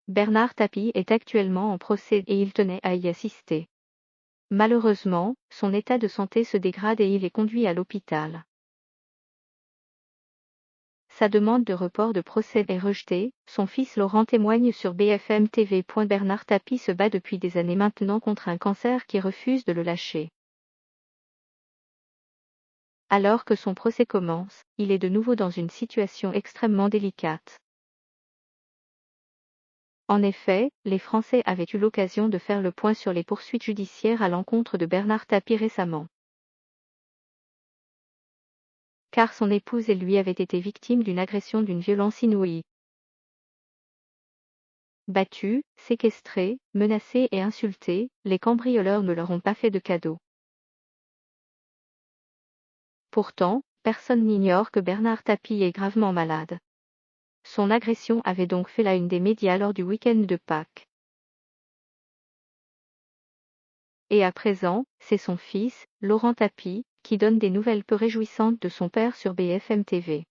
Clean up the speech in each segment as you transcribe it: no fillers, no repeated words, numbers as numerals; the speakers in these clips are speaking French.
Bernard Tapie est actuellement en procès et il tenait à y assister. Malheureusement, son état de santé se dégrade et il est conduit à l'hôpital. Sa demande de report de procès est rejetée, son fils Laurent témoigne sur BFM TV. Bernard Tapie se bat depuis des années maintenant contre un cancer qui refuse de le lâcher. Alors que son procès commence, il est de nouveau dans une situation extrêmement délicate. En effet, les Français avaient eu l'occasion de faire le point sur les poursuites judiciaires à l'encontre de Bernard Tapie récemment. Car son épouse et lui avaient été victimes d'une agression d'une violence inouïe. Battus, séquestrés, menacés et insultés, les cambrioleurs ne leur ont pas fait de cadeau. Pourtant, personne n'ignore que Bernard Tapie est gravement malade. Son agression avait donc fait la une des médias lors du week-end de Pâques. Et à présent, c'est son fils, Laurent Tapie, qui donne des nouvelles peu réjouissantes de son père sur BFM TV.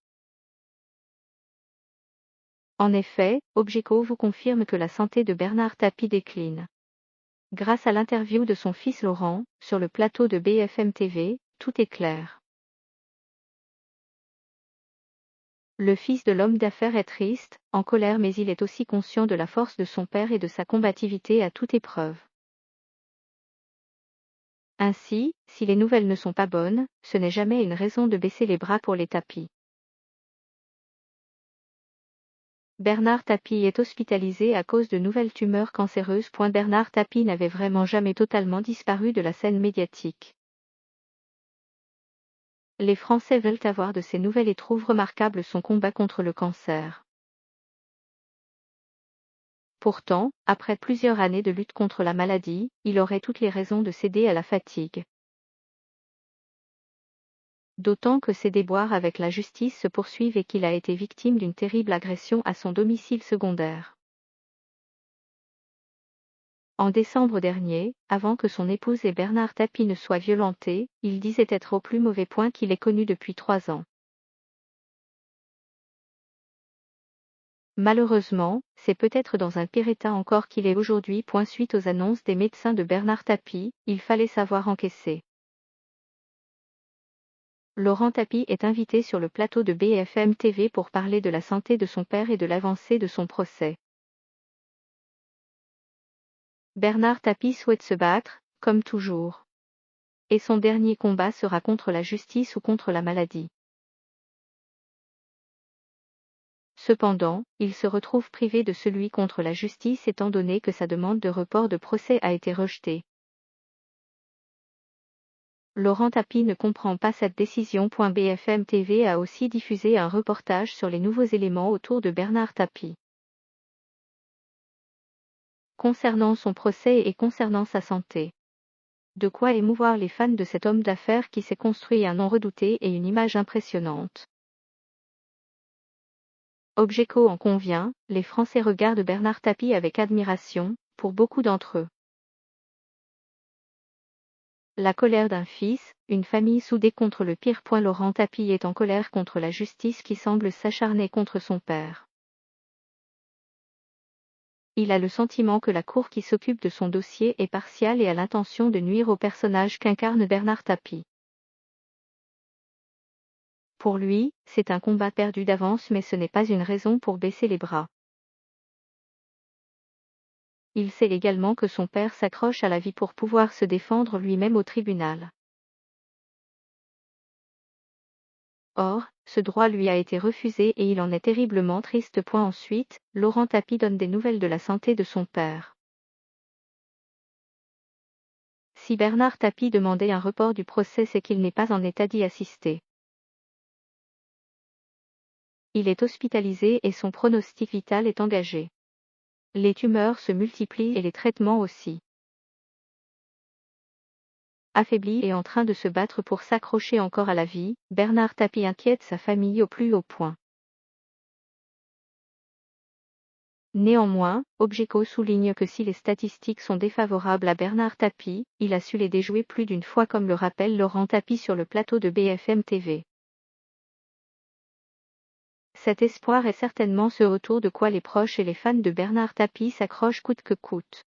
En effet, Objeco vous confirme que la santé de Bernard Tapie décline. Grâce à l'interview de son fils Laurent, sur le plateau de BFM TV, tout est clair. Le fils de l'homme d'affaires est triste, en colère, mais il est aussi conscient de la force de son père et de sa combativité à toute épreuve. Ainsi, si les nouvelles ne sont pas bonnes, ce n'est jamais une raison de baisser les bras pour les Tapie. Bernard Tapie est hospitalisé à cause de nouvelles tumeurs cancéreuses. Bernard Tapie n'avait vraiment jamais totalement disparu de la scène médiatique. Les Français veulent avoir de ces nouvelles et trouvent remarquable son combat contre le cancer. Pourtant, après plusieurs années de lutte contre la maladie, il aurait toutes les raisons de céder à la fatigue. D'autant que ses déboires avec la justice se poursuivent et qu'il a été victime d'une terrible agression à son domicile secondaire. En décembre dernier, avant que son épouse et Bernard Tapie ne soient violentés, il disait être au plus mauvais point qu'il ait connu depuis 3 ans. Malheureusement, c'est peut-être dans un pire état encore qu'il est aujourd'hui. Suite aux annonces des médecins de Bernard Tapie, il fallait savoir encaisser. Laurent Tapie est invité sur le plateau de BFM TV pour parler de la santé de son père et de l'avancée de son procès. Bernard Tapie souhaite se battre, comme toujours. Et son dernier combat sera contre la justice ou contre la maladie. Cependant, il se retrouve privé de celui contre la justice étant donné que sa demande de report de procès a été rejetée. Laurent Tapie ne comprend pas cette décision. BFM TV a aussi diffusé un reportage sur les nouveaux éléments autour de Bernard Tapie. Concernant son procès et concernant sa santé. De quoi émouvoir les fans de cet homme d'affaires qui s'est construit un nom redouté et une image impressionnante. Objeco en convient, les Français regardent Bernard Tapie avec admiration, pour beaucoup d'entre eux. La colère d'un fils, une famille soudée contre le pire. Laurent Tapie est en colère contre la justice qui semble s'acharner contre son père. Il a le sentiment que la cour qui s'occupe de son dossier est partiale et a l'intention de nuire au personnage qu'incarne Bernard Tapie. Pour lui, c'est un combat perdu d'avance, mais ce n'est pas une raison pour baisser les bras. Il sait également que son père s'accroche à la vie pour pouvoir se défendre lui-même au tribunal. Or, ce droit lui a été refusé et il en est terriblement triste. Ensuite, Laurent Tapie donne des nouvelles de la santé de son père. Si Bernard Tapie demandait un report du procès, c'est qu'il n'est pas en état d'y assister. Il est hospitalisé et son pronostic vital est engagé. Les tumeurs se multiplient et les traitements aussi. Affaibli et en train de se battre pour s'accrocher encore à la vie, Bernard Tapie inquiète sa famille au plus haut point. Néanmoins, Objeco souligne que si les statistiques sont défavorables à Bernard Tapie, il a su les déjouer plus d'une fois, comme le rappelle Laurent Tapie sur le plateau de BFM TV. Cet espoir est certainement ce autour de quoi les proches et les fans de Bernard Tapie s'accrochent coûte que coûte.